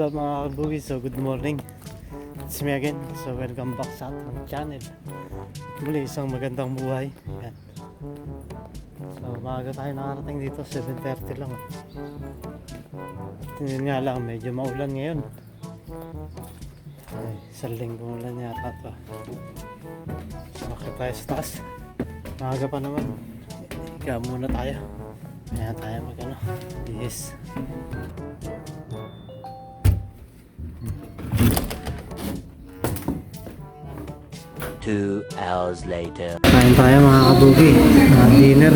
up mga kabugis? So good morning, it's me again. So welcome back sa ating channel. Muli isang magandang buhay. Yan. So maaga tayo nakarating dito, 7:30 lang. Tingnan nga lang, medyo maulan ngayon. Ay, isang linggo ulan yata ito. So bakit tayo sa taas? Maaga pa naman. Ika muna tayo. Ayan tayo mag-ano. Yes. 2 hours later. Kain tayo mga kabugi. Dinner.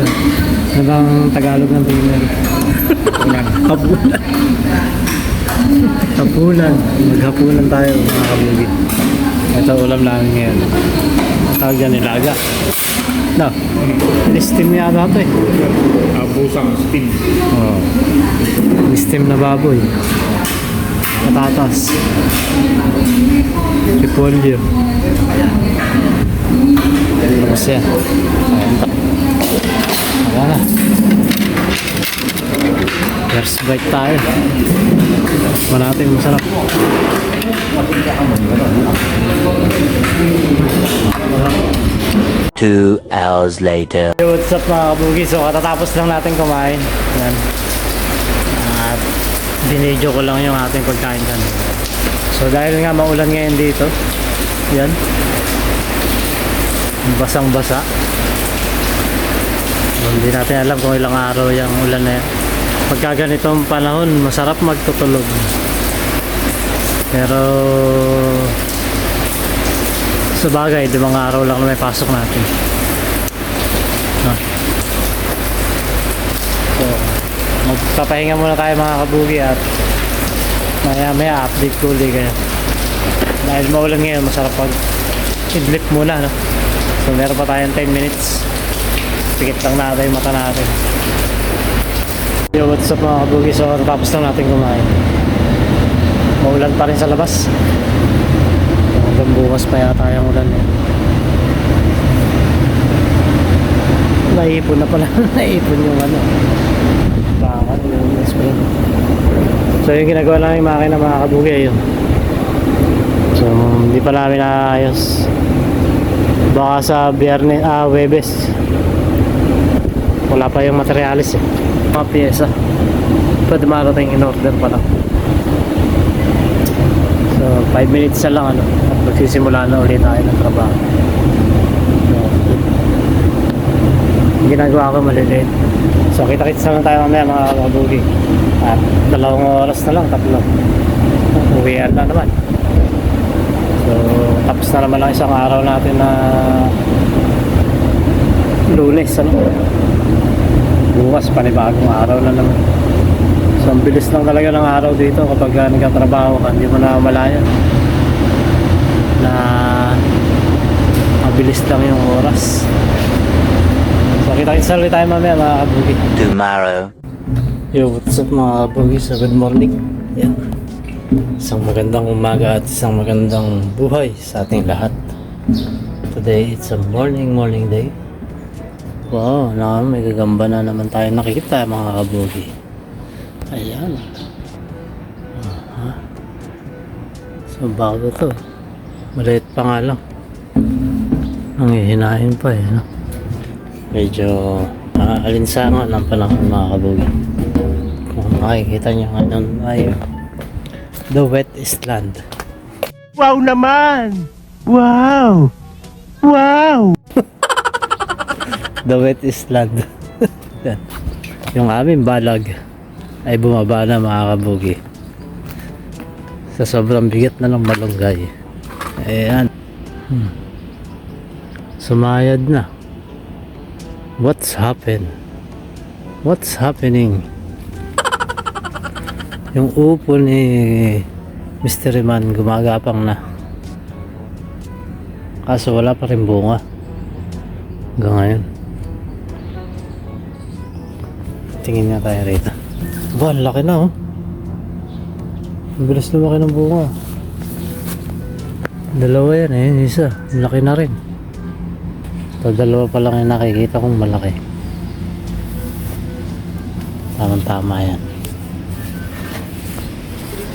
Ano bang Tagalog ng dinner? Hapunan. Hapunan. Maghapunan tayo mga kabugi. Ito ulam namin ngayon. Tawag dyan nilaga. No. Steam yata ito eh. Busang steam. Oh. Steam na baboy. Patatas. Repolyo. Tapos yan. Ayan ta. Ayan na. First bite tayo. Manatin masarap. Two hours later. Hey, what's up mga kabugi? So katatapos lang natin kumain. Yan. At binidyo ko lang yung ating pagkain dyan. So dahil nga maulan ngayon dito. Yan. Basang basa. Hindi natin alam kung ilang araw yung ulan na yan. Pagka ganitong panahon, masarap magtutulog. Pero sa bagay, di mga araw lang na may pasok natin. So magpapahinga muna tayo mga kabugi at maya update ko ulit kayo. Dahil maulan ngayon, masarap pag idlip muna, no? So meron pa tayong 10 minutes. Pikit lang natin yung mata natin. Yo, what's up mga kabugi? So tapos lang natin kumain. Maulan pa rin sa labas. Hanggang bukas pa yata yung ulan eh. Naipon na pala. Naipon yung ano. Bakit yung spring. So yung ginagawa namin yung makina mga kabugi ayun. So hindi pa namin naayos. Baka sa Biyernes, Webes. Wala pa yung materialis eh. Mga pyesa. Pwede marating in order pa lang. So 5 minutes na lang ano. At magsisimula na ulit tayo ng trabaho. So, yung ginagawa ko maliliit. So kita-kits na lang tayo mamaya mga kabugi. At 2 oras na lang, 3. Uwian na naman. So tapos na naman ang isang araw natin na Lunes ano? Bukas panibagong araw na naman. So ang bilis lang talaga ng araw dito kapag nagkatrabaho ka, hindi mo na malayan na mabilis lang yung oras. So kita-kits na ulit tayo mamaya mga kabugi. Tomorrow. Yo, what's up mga kabugi? So good morning. Yan. Isang magandang umaga at isang magandang buhay sa ating lahat. Today it's a morning day. Wow, may gagamba na naman tayo nakikita mga kabugi. Ayan. So bago to. Maliit pa nga lang. Nangihinahin pa eh. No? Medyo alinsangan ng panahon mga kabugi. Kung makikita nyo nga nun ay the wet island. Wow naman! Wow! Wow! The wet island. Yung aming balag ay bumaba na mga kabugi. Sa sobrang bigat na ng malunggay. Ayan. Sumayad na. What's happened? What's happening? Yung upo ni Mystery Man gumagapang na. Kaso wala pa rin bunga. Hanggang ngayon. Tingin nga tayo rito. Ba, laki na oh. Ang bilis lumaki ng bunga. Dalawa yan eh. Isa. Laki na rin. Ito, 2 pa lang yung nakikita kong malaki. Tamang tama yan.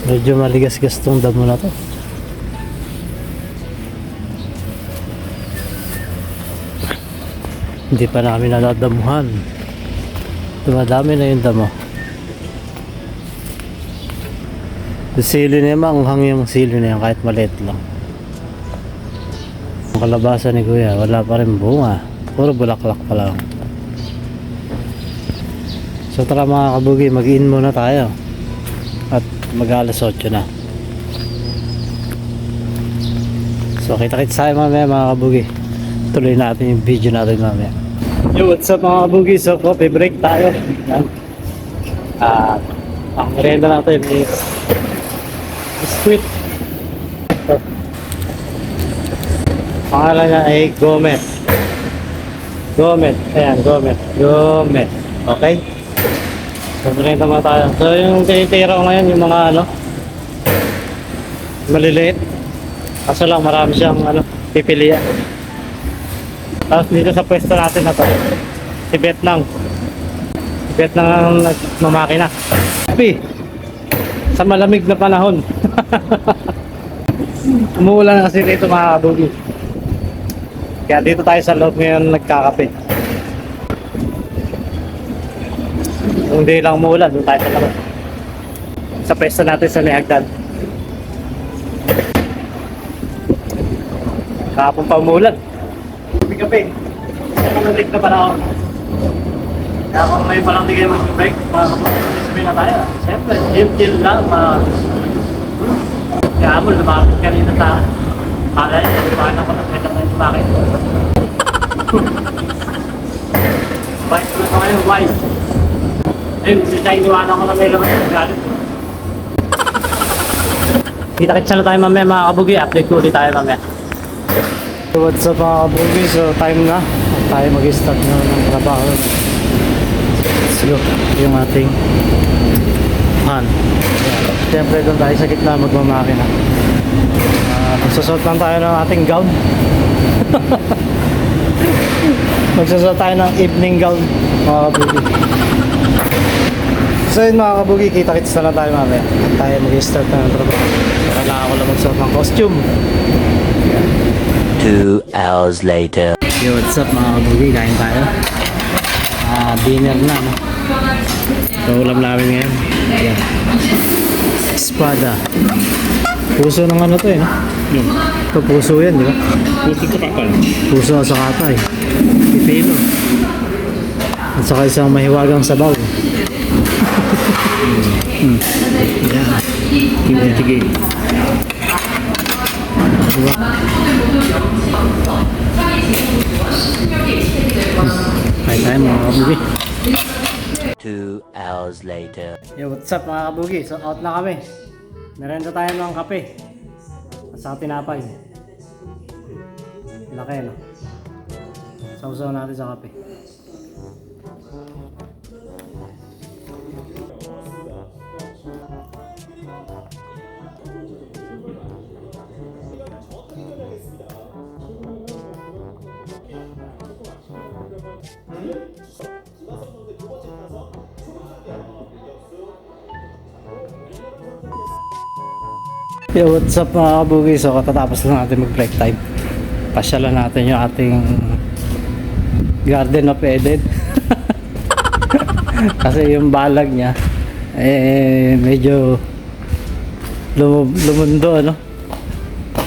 Medyo maligas-gas tong damo na to. Hindi pa namin nadadamuhan. Dumadami na yung damo. Yung sili na yan, maanghang yung sili na yan kahit maliit lang. Ang kalabasa ni Kuya, wala pa rin bunga. Puro bulaklak pa lang. So tara mga kabugi, mag-in muna tayo. At mag-alas 8 na. So kita-kits tayo mamaya mga kabugi. Tuloy natin yung video natin mamaya. Yo, what's up mga kabugi? So coffee break tayo. Yan. Ang merienda natin is biscuit. Pangalan niya ay Gomet. Gomet. Ayan, Gomet. Gomet. Okay? So, merienda muna tayo. So, yung tinitira ko ngayon, yung mga ano, maliliit. Kaso lang, marami siyang ano, pipilian. Tapos dito sa pwesto natin na to, si Vietnam. Si Vietnam ang nagmamakina. Happy! Sa malamig na panahon. Umuulan na kasi dito mga kabugi. Kaya dito tayo sa loob ngayon nagkakape. Kung di lang umuulan, doon tayo sa loob. Sa pwesto natin sa Nihagdan. Kahapon pa umuulan. Kape. Sa malamig na panahon. Kaya kung may palang di kayo mag-break, sabihin na tayo. Siyempre, chill lang. Kaya mo, lumapit kanina sa palay. Lumakan ako ng kwenta ng bakit. White ko na ngayon, white. Ayun, sila iniwanan ko na may laman yung galit. Kita-kitsa na tayo mamaya mga kabugi. Update ko ulit tayo mamaya. So what's up mga kabugi? So time na. Tayo mag-start na ng trabaho. Let's go. Yung ating pan. Siyempre doon tayo sa gitna magmamakina. Magsusot lang tayo ng ating gown. Magsusot tayo ng evening gown mga kabugi. So yun mga kabugi, kita-kits na lang tayo mamaya. Tayo mag-start na ng trabaho. Kailangan ako lang magsuot ng costume. 2 hours later. Yo, what's up mga kabugi? Kain tayo. Dinner na, no? Ito ulam namin ngayon. Ayan. Espada. Puso ng ano to eh, no? Ito puso yan, di ba? Puso ka kapal. Puso sa katay. Pipino. At saka isang mahiwagang sabaw. Ayan. Sige. Diba? Kain tayo mga kabugi. 2 hours later. Yo, what's up mga kabugi? So out na kami. Merenda tayo ng kape. At saka tinapay. Laki, no? Sausaw natin sa kape. Yo, what's up mga kabugi? So katatapos lang natin mag break time. Pasyalan natin yung ating Garden of Eden. Kasi yung balag niya medyo lumundo, ano?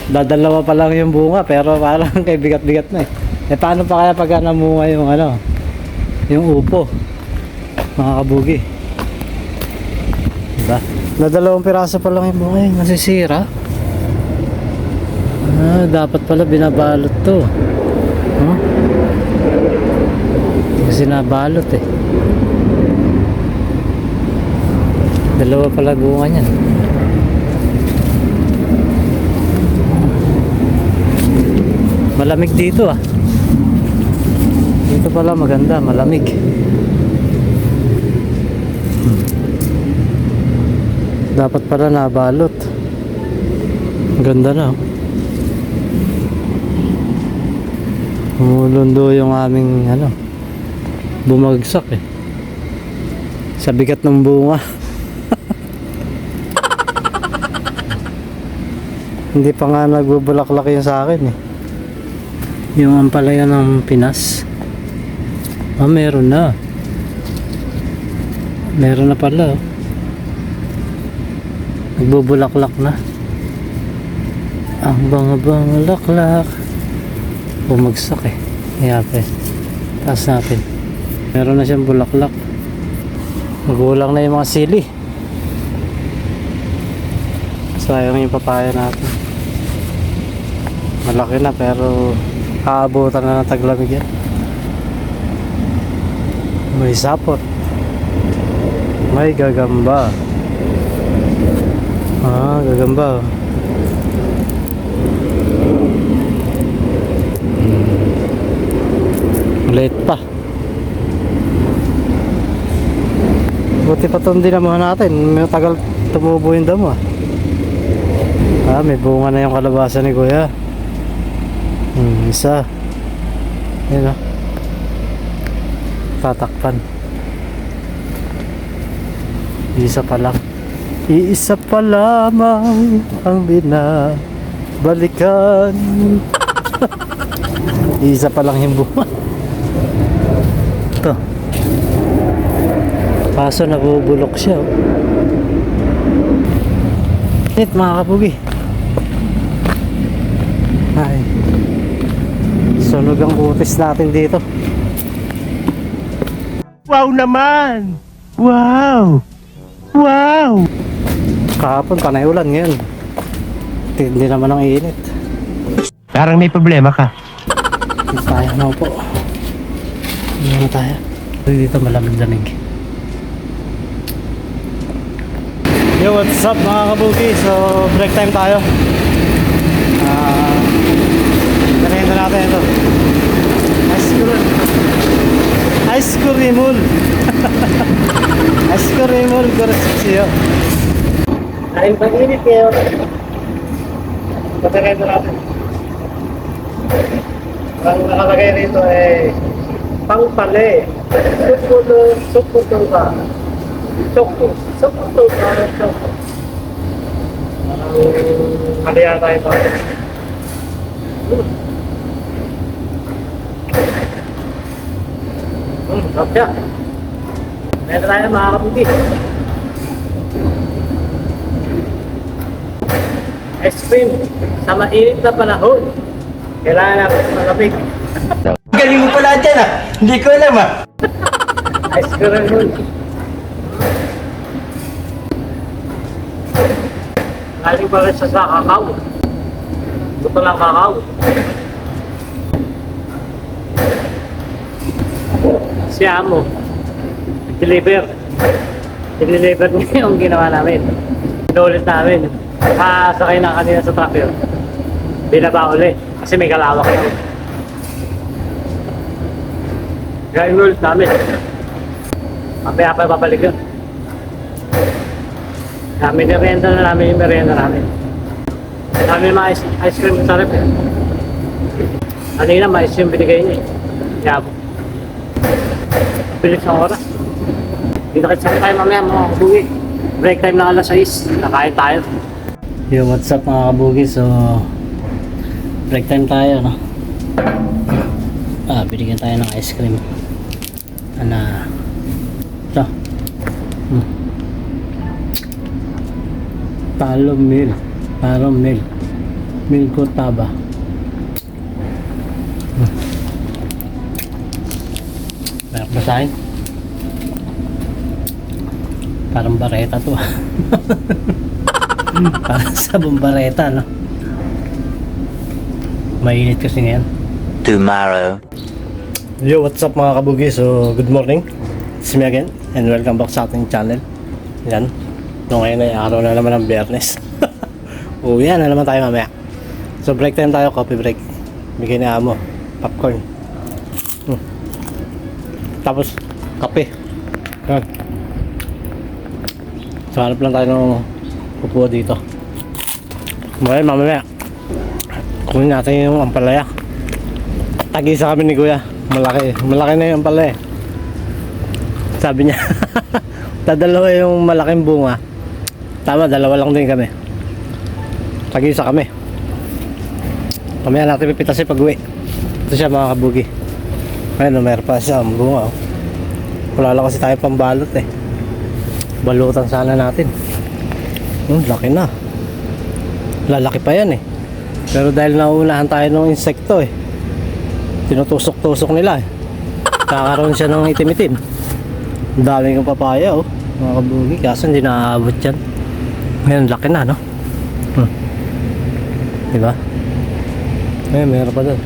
Dadalawa pa lang yung bunga pero parang kay bigat-bigat na eh. Paano pa kaya pag namunga yung ano? Yung upo mga kabugi? Diba? Nadalawang piraso pa lang yung bunga yun, nasisira. Dapat pala binabalot to. Huh? Kasi nabalot eh. Dalawa pala bunga niyan. Malamig dito ah. Dito pala maganda, malamig. Dapat pala nabalot. Ganda na. Lumulundo yung aming ano, bumagsak eh. Sa bigat ng bunga. Hindi pa nga nagbubulaklak yun sa akin eh. Yung ampalaya ng Pinas. Ah, meron na. Meron na pala. Oh. Nagbubulaklak na. Ang banga-banga laklak. Bumagsak eh. Kaya pa eh. Taas natin. Meron na siyang bulaklak. Magulang na yung mga sili. Sayang yung papaya natin. Malaki na pero aabutan na ng taglamig yan. May sapot. May gagamba. Ah, gagamba. Late pa. Buti pa itong dinamuhan natin. May tagal tumubo yung damo ah. Ah, may bunga na yung kalabasa ni Kuya. Isa. Yan ah. Tatakpan. Isa pa lang. Iisa pa lamang ang binabalikan. Isa pa lang yung bunga. Ito. Kaso nabubulok siya oh. Init mga kapugi. Ay. Sunog ang kutis natin dito. Wow naman! Wow! Wow! Kahapon panay ulan ngayon. Hindi naman ang init. Parang may problema ka. Dito tayo na po. Dito na tayo. Dito malamig-lamig. Yo, what's up mga kabugi? So, break time tayo. Ganyan na natin ito. Ice creamul. Ice creamul. Kurasiyo. Dahil pag-init kayo. Patagay na natin. Ang nakalagay rito ay pangpale. Suputo ka. Suputo ka. Kaliya tayo pa. Sarap siya. Meron tayo mga kapugi. Ice cream sa mainit na panahon. Kailangan natin malamig. Galing mo pala dyan ah! Hindi ko alam ah! Ice cream. Galing pa rin siya sa kakao. Ito lang kakao. Si Amo. Deliver niya yung ginawa namin. Pinulit namin. Sakay na kanina sa truck yun. Binaba uli. Kasi may kalawak yun. Kaya inulit namin. Mamaya pa babalik yun. Merienda na namin yung merienda namin. Kami mga ice cream sa rep eh. Kanina mais yung binigay niya eh. Yabo. Bilis ng oras. Dito kita tayo mamaya mga kabugi. Break time na alas 6. Nakain tayo. Yo, what's up mga kabugi? So, break time tayo, no? Binigyan tayo ng ice cream. Ito. Palom milk. Milk ko taba. Meron ba sa'yo? Parang bareta to. Parang sabong bareta, no? Mainit kasi ngayon. Tomorrow. Yo, what's up mga kabugi? So, good morning. It's me again and welcome back sa ating channel. Yan. So, ngayon ay araw na naman ng Biyernes. Uwi na naman tayo mamaya. So, break time tayo, coffee break. Bigay ni Amo. Popcorn. Tapos, kape. Yan. So, hanap lang tayo ng upo dito. Mamaya. Kunin natin yung ampalaya. Tag-isa kami ni Kuya. Malaki na yung ampalaya. Sabi niya, dadalawa yung malaking bunga. Tama, dalawa lang din kami. Tag-isa kami. Mamaya natin pipitasin pag uwi. Ito siya mga kabugi. Ayun, meron pa siya ang bunga. Wala lang kasi tayo pambalot eh. Balutan sana natin. Laki na. Lalaki pa yan eh. Pero dahil nauunahan tayo ng insekto eh. Tinutusok-tusok nila eh. Kakaroon siya ng itim-itim. Ang dami kong papaya oh. Mga kabugi. Kaso hindi naaabot yan. Ngayon laki na no. Diba? Ngayon meron pa doon.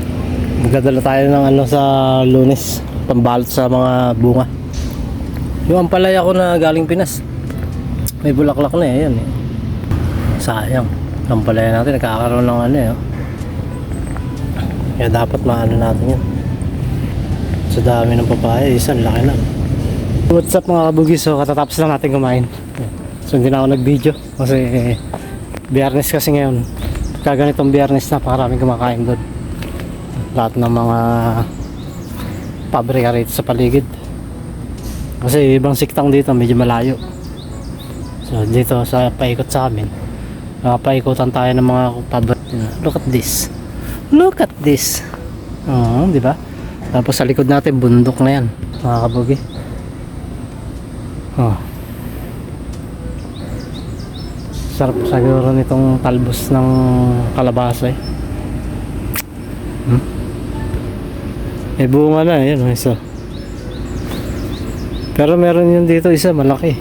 Magdadala tayo ng ano sa Lunes. Pambalot sa mga bunga. Yung ampalaya ko na galing Pinas. May bulaklak na eh. Yan eh. Sayang. Ampalaya natin nagkakaroon ng ano eh. Oh. Kaya dapat maano natin yan. Sa dami ng papaya, isang laki na. What's up mga kabugis? So katatapos lang natin kumain. So hindi na ako nag-video kasi Biyernes kasi ngayon. Kaganitong Biyernes napakaraming kumakain doon. Lahat ng mga pabrika rito sa paligid. Kasi ibang siktang dito medyo malayo. So dito sa paikot sa amin, paikutan tayo ng mga pabrika. Look at this. Look at this. Oh, di ba? Tapos sa likod natin bundok na yan, mga kabugi. Oh. Sarap siguro nitong talbos ng kalabasa eh. May bunga na yun, isa. Pero meron yun dito isa malaki.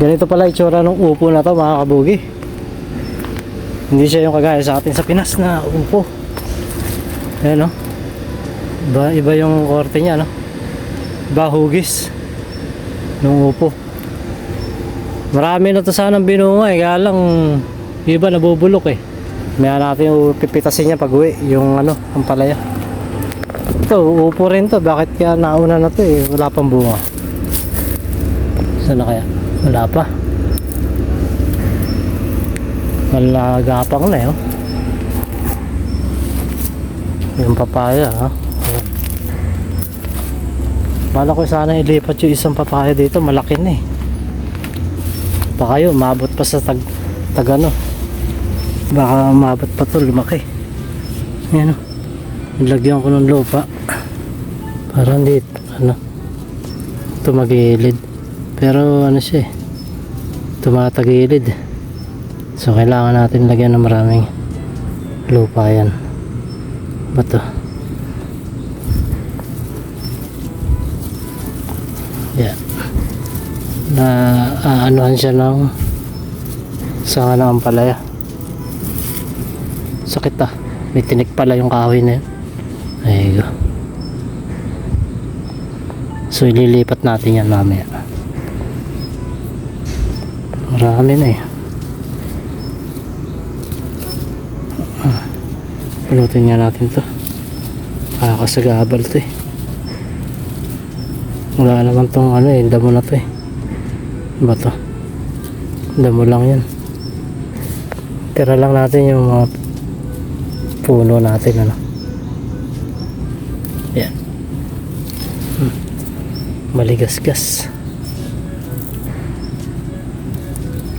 Ganito pala itsura ng upo na to mga kabugi. Hindi siya yung kagaya sa atin sa Pinas na upo. Ayan o. Iba yung korte niya no. Iba hugis nung upo. Marami na to sanang binunga eh. Kaya lang iba nabubulok eh. Maya natin yung pipitasin niya pag uwi. Yung ano, ang palaya. Ito, upo rin to. Bakit kaya nauna na to eh. Wala pang bunga. Saan na kaya? Wala pa. Malagapang na eh. Oh. Yung papaya ha. Bala ko sana ilipat yung isang papaya dito. Malaki na eh. Baka yun, maabot pa sa tag ano. Baka maabot pa to, lumaki. Yan o. Nilagyan ko ng lupa. Para hindi, ano, tumagilid. Pero ano siya eh. Tumatagilid. So kailangan natin lagyan ng maraming lupa yan. Bato. Yan. Na anuhan siya ng sanga ng ampalaya. Sakit ah. May tinik pala yung kahoy na yun. Ayun. So ililipat natin yan mamaya. Marami na eh. Pinutin nga natin to. Kakasagabal to eh. Wala naman tong ano eh, damo na to eh. Ba to? Damo lang yan. Tira lang natin yung mga puno natin ano. Yan. Maligasgas.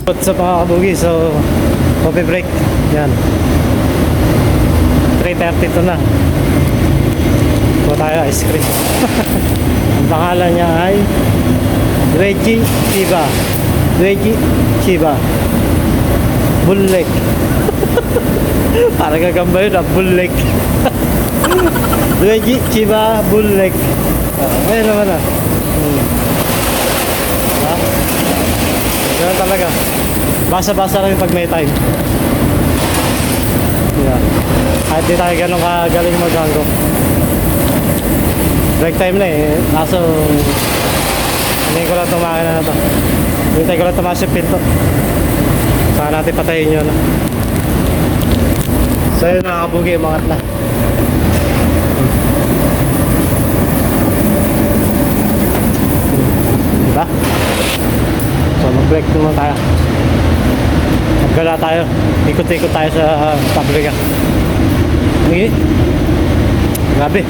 What's up mga kabugi? So coffee break. Yan. 3:30 to na. Kuha tayo ice cream. Ang pangalan niya ay Reggie Chiba. Reggie Chiba. Bullek. Parang gagamba yun ah, Bullek. Reggie Chiba Bullek. Ayun naman ah. Diba? Ganun talaga. Basa-basa lang pag may time. Yeah. Kahit di tayo ganun kagaling mag-hanggo. Break time na eh. Kaso hindi ko lang tumakin na ito. Hintay ko lang tumakas yung pinto. Saka natin patayin yun. So yun mga kabugi, umangat na. Diba? So mag-break naman tayo. Maggala tayo. Ikot-ikot tayo sa pabrika. Hindi. Grabe.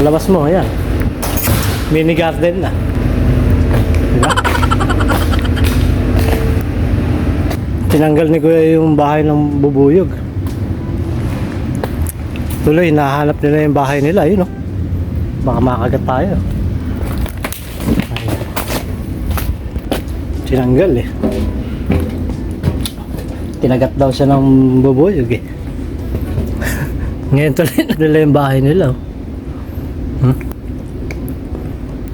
Labas mo, ayan. Mini garden na. Diba? Tinanggal ni Kuya yung bahay ng bubuyog. Tuloy, nahanap nila yung bahay nila, yun, oh. Baka makagat tayo. Ayan. Tinanggal eh. Kinagat daw siya ng bubuyog eh. Ngayon tuloy nila yung bahay nila, oh.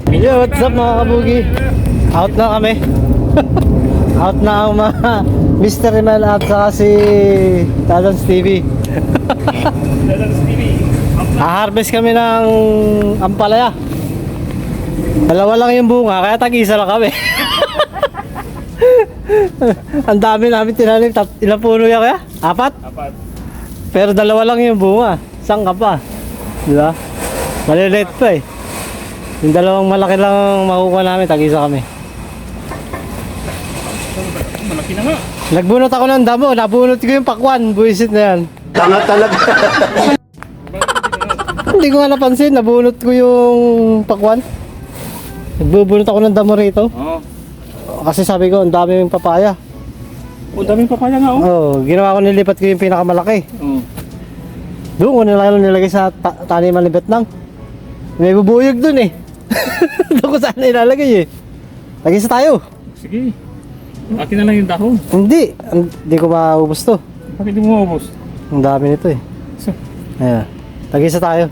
Yo, what's up mga kabugi? Out na kami. Out na ang mga Mr. Mel at saka si Talons TV. Harvest kami ng ampalaya. Dalawa lang yung bunga, kaya tag-isa lang kami. Ang dami namin tinanim. Ilang puno yan kaya? 4? Pero dalawa lang yung bunga. Saan ka pa? Diba? Maliliit pa eh. Yung dalawang malaki lang makukuha namin, tag-isa kami. Malaki na nga. Nagbunot ako ng damo, nabunot ko yung pakwan, buwisit na yan. Tanga talaga. Hindi ko nga napansin, nabunot ko yung pakwan. Nagbubunot ako ng damo rito. Oo. Kasi sabi ko, ang dami yung papaya. Oh, daming papaya nga, oh. Oo, ginawa ko, nilipat ko yung pinakamalaki. Oo. Doon ko nilagay sa taniman ni Betnang. May bubuyog dun eh. Doon ko saan ilalagay eh. Tag-isa tayo. Sige. Akin na lang yung dahon. Hindi ko maubos to. Bakit di mo maubos? Ang dami nito eh. So, Ayan. Tag-isa tayo.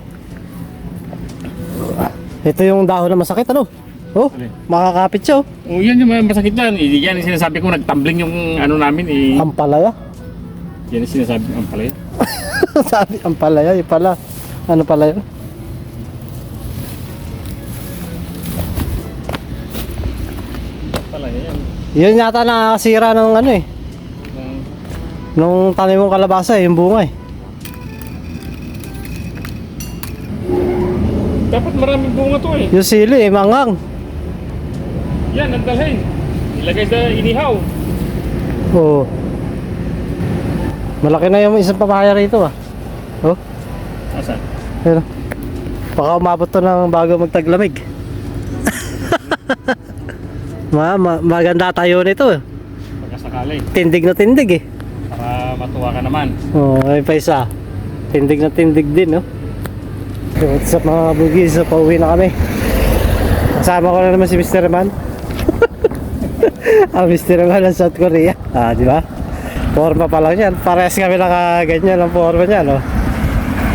Ito yung dahon na masakit, ano? Oh, Alin? makakapit siya oh. oh, yan yung masakit yan. Yan yung sinasabi ko, nagtumbling yung ano namin eh. Ampalaya. Yan yung sinasabi ko, ang palaya. Sabi, ampalaya, yung pala. Ano pala yun? Palaya yan. Yun yata nakakasira ng ano eh. Nung tanim mong kalabasa eh, yung bunga eh. Dapat maraming bunga to eh. Yung sili eh, mangang. Yan, ang dalhin. Ilagay sa inihaw. Oo. Malaki na yung isang papaya rito ah. Oh, Asan? yun. Baka umabot to ng bago magtaglamig. Maganda tayo nito eh. Pagkasakali. Tindig na tindig eh. Para matuwa ka naman. Oo, may pa isa. Tindig na tindig din, no? So, what's up mga bugis? So, pauwi na kami. Kasama ko na naman si Mr. Man. Ang Mr. Man ng South Korea. Ah, di ba? Forma pa lang yan. Parehas kami nakaganyan ang forma niya, no?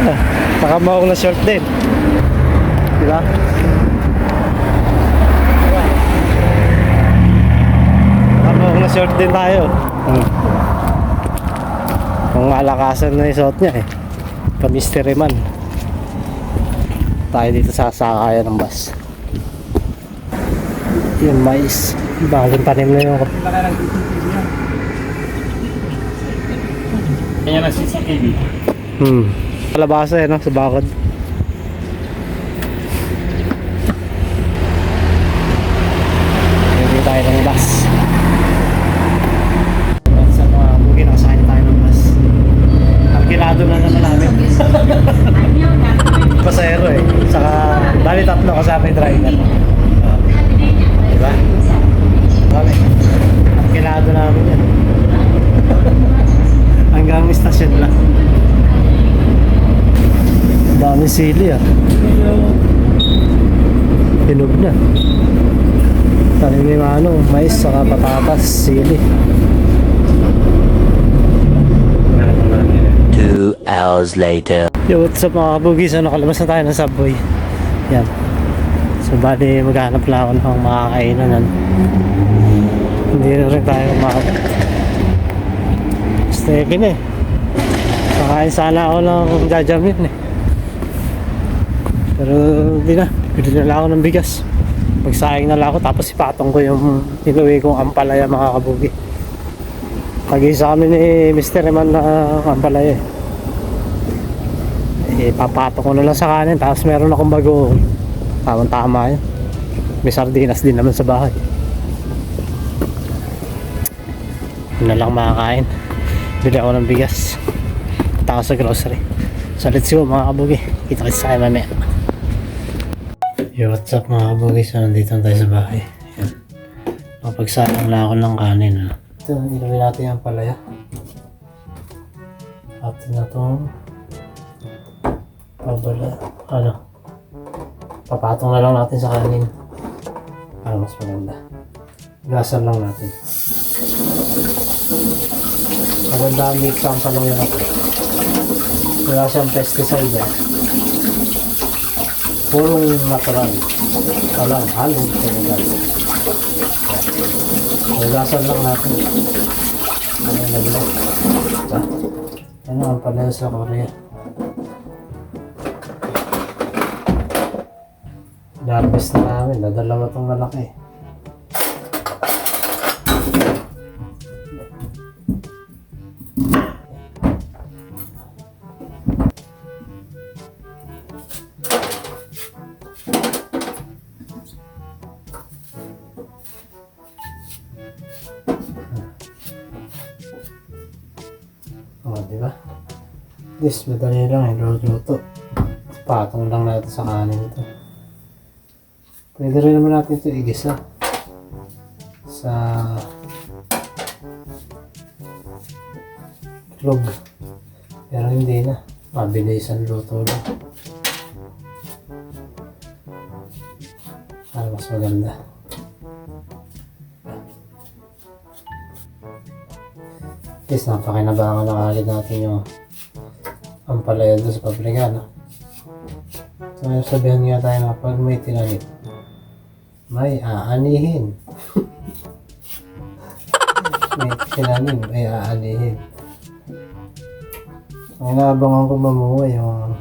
Ah, nakamahong na short din. Di ba? Nakamahong na short din tayo. Ang malakasan na yung suot niya eh. Pa-mystery man. Tayo dito sa sakayan ng bus. Yung mais. Bagong tanim na yung Kanya ng CCTV. Kalabasa eh, no? Sa bakod. Hindi tayo ng bus. Sa mga bugin, nakasakay tayo ng bus. Ang kinado na naman namin. Pasahero eh. Saka, bali tatlo kasama yung driver. Diba? Kami. Ang kinado namin yan. Hanggang istasyon lang. Dami sili ah. Hinog na. Tanim yung ano, mais saka patatas, sili. 2 hours later. Yo, what's up mga kabugis? Nakalabas na tayo ng Subway. Yan. So bali maghanap lang ako ng makakainan. Hindi na rin tayo makakot. Steven eh. Kakain sana ako ng jajamin eh. Pero hindi na. Bili na lang ako ng bigas. Magsaing na lang ako tapos ipatong ko yung inuwi kong ampalaya mga kabugi. Pag-isa kami ni Mr. Eman na ampalaya eh. Papatong ko na lang sa kanin tapos meron akong bagoong. Tamang-tama yun. May sardinas din naman sa bahay. Yun na lang makakain. Bili ako ng bigas. Punta ako sa grocery. So let's go mga kabugi. Kita-kits tayo mamaya. Yo, what's up mga kabugi? So nandito na tayo sa bahay. Yan. Mapagsalang lang ako ng kanin. Ito ito, ilagay natin ang palaya. Atin na itong papatong na lang natin sa kanin para mas maganda. Gasan lang natin. Maganda ang mix ang palaya na ito. Wala siyang pesticide eh. Purong natural. Walang halong chemical. Gasan lang natin. Ano yung nagla? Diba? Ano ang palaya sa Korea? Harvest na namin, nadalawa itong malaki. Diba? This, madali lang eh, luto. Patong lang natin sa kanin ito. Pwede rin naman natin ito igisa sa itlog. Pero hindi na. Mabilis ang luto lang. Para mas maganda. At least napakinabangan na kagad natin yung ampalaya doon sa pabrika, no? So, may sabihan nga tayo na pag may tinanim, may aanihin. May tinanim, may aanihin. Ang inaabangan ko mamuha yung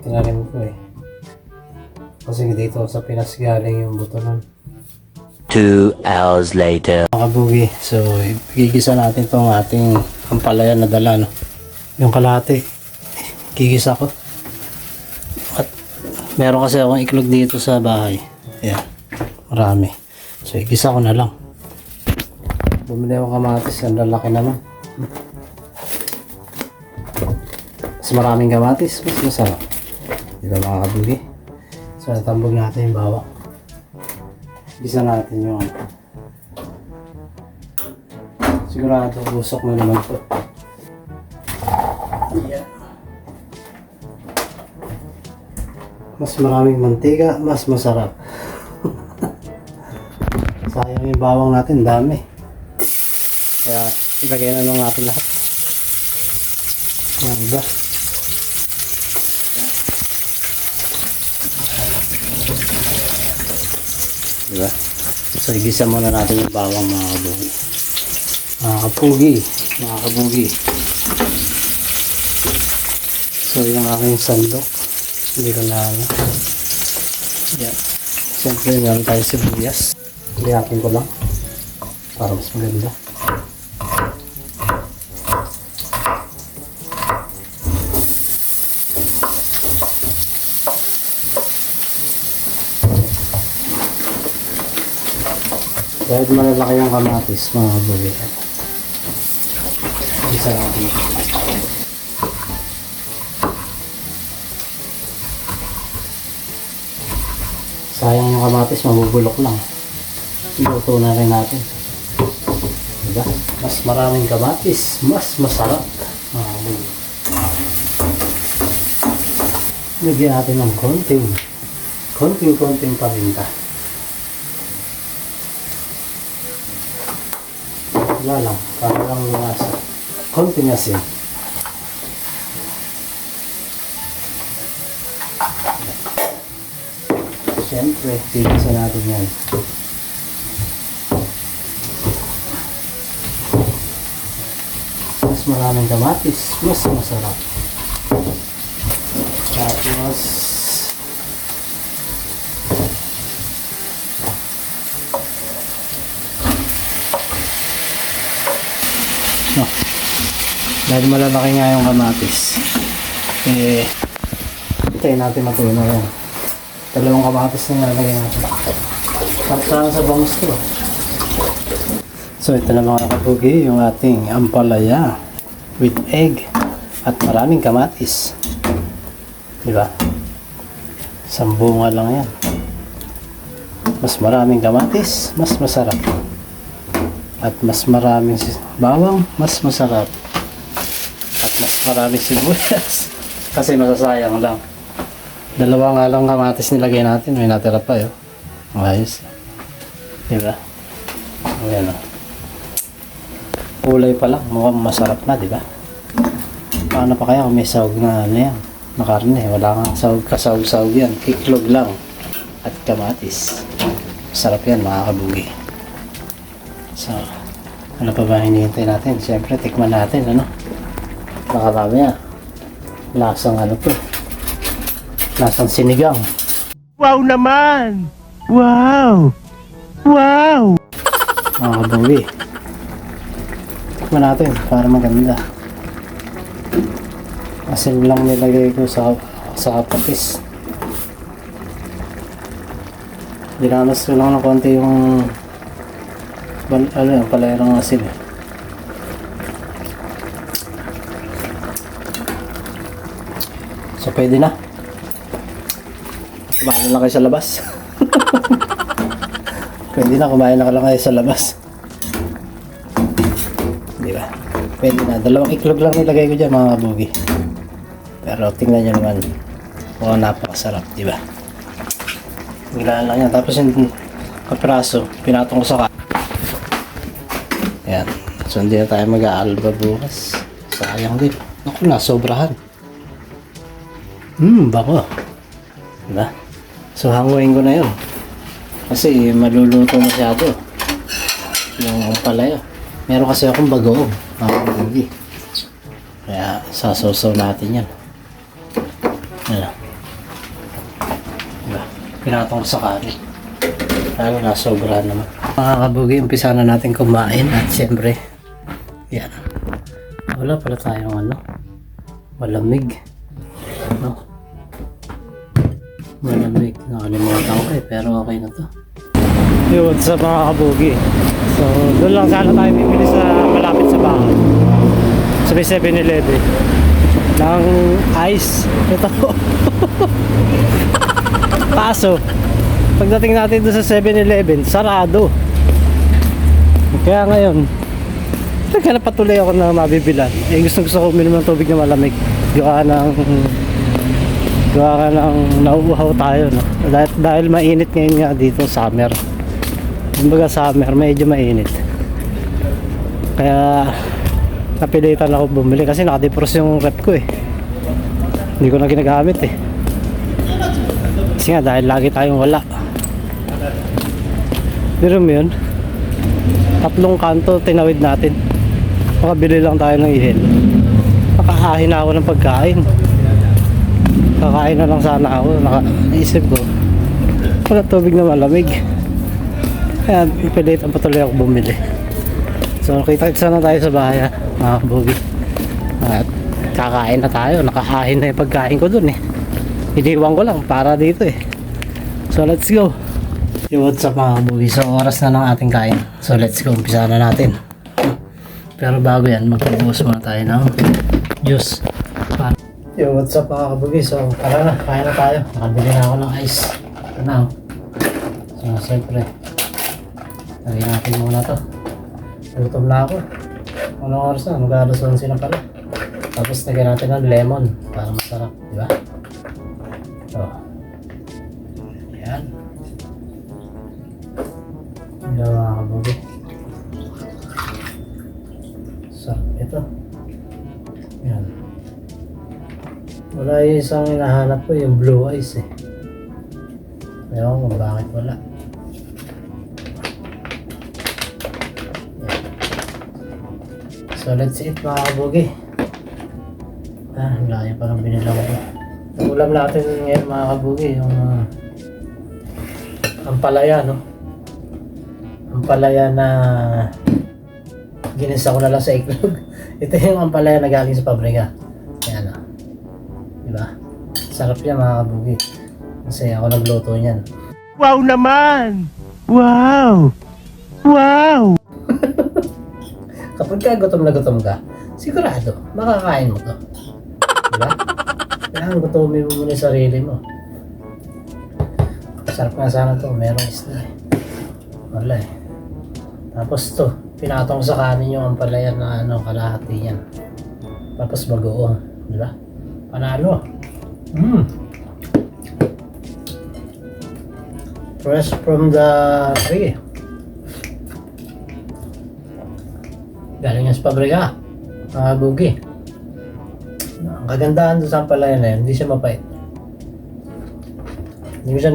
tinanim ko eh. Kasi dito sa Pinas galing yung buto nun. 2 hours later. Mga kabugi, so gigisa natin itong ating ampalaya na dala, no? Yung kalahati, gigisa ko. At meron kasi akong iklog dito sa bahay. Ayan, marami. So igisa ko na lang. Bumili ako kamatis, ang lalaki naman. Mas maraming kamatis, mas masarap. Diba mga kabugi? So natambog natin yung bawang. Gisa natin yung sigurado usok na naman po. Ayan. Mas maraming mantika, mas masarap. Sayang yung bawang natin, dami. Kaya ilagay na lang natin lahat. Yung iba. Diba? So igisa muna natin yung bawang mga kabugi. Mga kabugi. So yung aking sandok, hindi ko na yan. Siyempre meron tayo sibuyas. Lihatin ko lang para mas maganda. Dahil malalaki ang kamatis, mga kabugi. Isa natin. Sayang yung kamatis, mabubulok lang. Iluto na rin natin. Diba? Mas maraming kamatis, mas masarap. Mga kabugi. Lagyan natin ng konting paminta. Wala lang, para lang lumasa. Konting asin. Siyempre, tigisa natin yan. Mas maraming kamatis, mas masarap. Tapos, no. Dahil malalaki nga yung kamatis, hintayin natin matunaw yan. Dalawang kamatis na nalagay natin. Sarap sa bangus ko. So ito na mga kabugi, yung ating ampalaya with egg at maraming kamatis. Diba? Isang bunga lang yan. Mas maraming kamatis, mas masarap. At mas maraming bawang, mas masarap. At mas maraming sibuyas. Kasi masasayang lang. Dalawa nga lang kamatis nilagay natin. May natira pa yun. Ayos. Diba? Ayan o. Kulay pa lang. Mukhang masarap na, diba? Paano pa kaya kung may sahog na ano yan? Na karne. Wala kang sahog, kasahog-sahog yan. Iklog lang. At kamatis. Masarap yan mga kabugi. So, ano pa ba hinihintay natin? Siyempre, tikman natin, ano? Baka mamaya, lasang ano to? Lasang sinigang. Wow naman! Wow! Wow! Mga kabugi. Tikman natin para maganda. Asin lang nilagay ko sa patis. Dinanas ko lang ng konti yung palayang asin. So pwede na. Kumain na lang kayo sa labas. Pwede na, kumain na lang kayo sa labas. Di ba? Pwede na. Dalawang iklog lang nilagay ko dyan mga kabugi. Pero tingnan nyo naman. Mukhang napakasarap, di ba? Nilaan lang yan. Tapos yung kapraso, pinatong ko sa Ayan. So hindi na tayo mag-aalba bukas. Sayang din. Naku na, sobrahan. Bako. Diba? So hanguin ko na yun. Kasi maluluto masyado. Yung palaya. Meron kasi akong bagoong. Kaya sasosaw natin yan. Ayan. Diba? Pinatong ko sa kanin. Lalo na sobrahan naman. Mga kabugi, umpisa na natin kumain. At siyempre, yan. Wala pala tayong ano, malamig. No? Malamig. Nakalimutan ko pero okay na to. Yun sa mga kabugi. So, doon lang sana tayo bibili sa malapit sa bahay. Sa may 7-Eleven. Ng ice. Ito. Kaso, pagdating natin doon sa 7-Eleven, sarado. Kaya ngayon, naghanap patuloy ako na mabibilan. Gusto ko uminom ng tubig na malamig. Gawa ng nauuhaw tayo, no? Dahil mainit ngayon nga dito, summer. Kumbaga summer, medyo mainit. Kaya napilitan ako bumili kasi nakadepros yung rep ko eh. Hindi ko na ginagamit eh. Kasi nga dahil lagi tayong wala. Pero yun, 3 kanto tinawid natin. Makabili lang tayo ng ihel. Nakahahin na ako ng pagkain. Kakain na lang sana ako. Naisip ko, wala tubig na malamig. Kaya pilitan patuloy ako bumili. So kita-kita na tayo sa bahay, mga kabugi. At kakain na tayo. Nakahahin na yung pagkain ko dun eh. Iniwan ko lang para dito eh. So let's go. Yo, what's up mga kabugi? So oras na ng ating kain. So let's go. Umpisa na natin. Pero bago yan, magpubuhos muna tayo ng juice. Yo, what's up mga kabugi? So tara na, kain na tayo. Nakabili na ako ng ice. Ito na. So siyempre, lagyan natin muna to. Gutom na ako. Anong oras na? Mag-alas 11 na pala. Tapos lagyan natin ng lemon para masarap, di ba? So, yan. Yan mga kabugi. Sarap ito. Yan. Wala yung isang hinahanap ko, yung blue ice eh. Ewan kung bakit wala. Yan. So let's eat mga kabugi. Layo pa ng binilang ko. Ang ulam natin ngayon mga kabugi, yung ampalaya, no? Ampalaya na ginisa ko na lang sa iklog. Ito yung ampalaya na galing sa pabrika. Yan, no? Diba? Sarap yan mga kabugi. Kasi ako nagluto niyan. Wow naman! Wow! Wow! Kapag ka gutom na gutom ka, sigurado, makakain mo to. Diba? Kailangan gutumin mo muna yung sarili mo. Sarap nga sana to, merong isda eh. Wala eh. Tapos to, pinatong sa kanin yung ampalaya na ano, kalahati yan. Tapos bagoong, di ba? Panalo. Fresh from the tree. Galing yan sa pabrika. Mga bugi. Ang kagandahan doon sa ampalaya na yan, hindi siya mapait. Hindi ko siya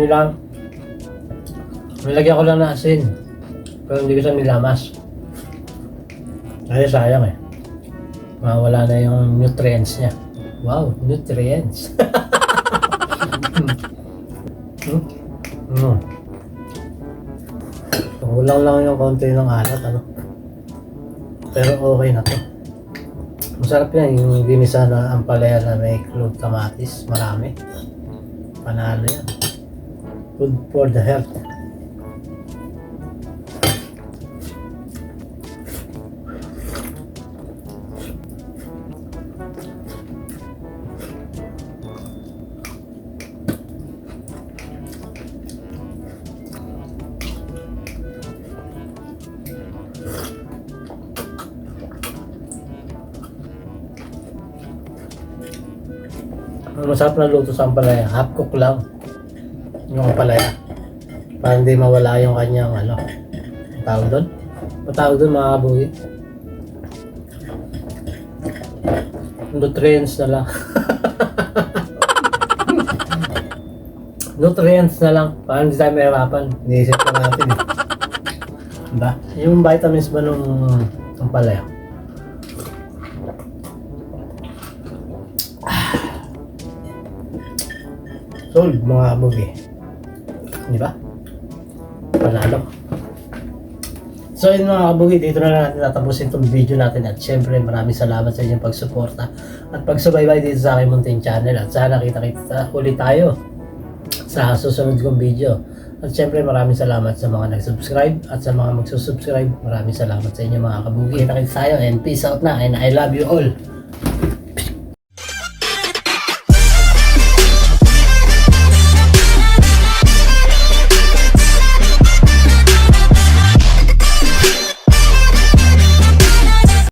nilagyan ko lang na asin. Pero hindi ko siya nilamas. Ay, sayang eh. Mawala na yung nutrients niya. Wow, nutrients. Kulang lang yung konti ng alat, ano. Pero okay na to. Masarap yan, yung ginisa na ampalaya na may clove kamatis. Marami. Panalo yan. Good for the health. Ang masarap na luto sa ampalaya, half cook lang yung ampalaya para hindi mawala yung kanyang ano, ang tawag doon? Matawag doon mga kabuhi? Nutrients na lang. Nutrients na lang para hindi tayo mahirapan. Iniisip na natin eh. Diba? Yung vitamins ba nung ampalaya? Sold mga kabugi. Di ba? Panalo. So yun mga kabugi, dito na lang natin tatapusin itong video natin at syempre maraming salamat sa inyong pagsuporta at pagsubaybay dito sa aking munting channel at sana kita ulit tayo sa susunod kong video. At syempre maraming salamat sa mga nag-subscribe at sa mga magsusubscribe. Maraming salamat sa inyo mga kabugi. Kita tayo and peace out na and I love you all.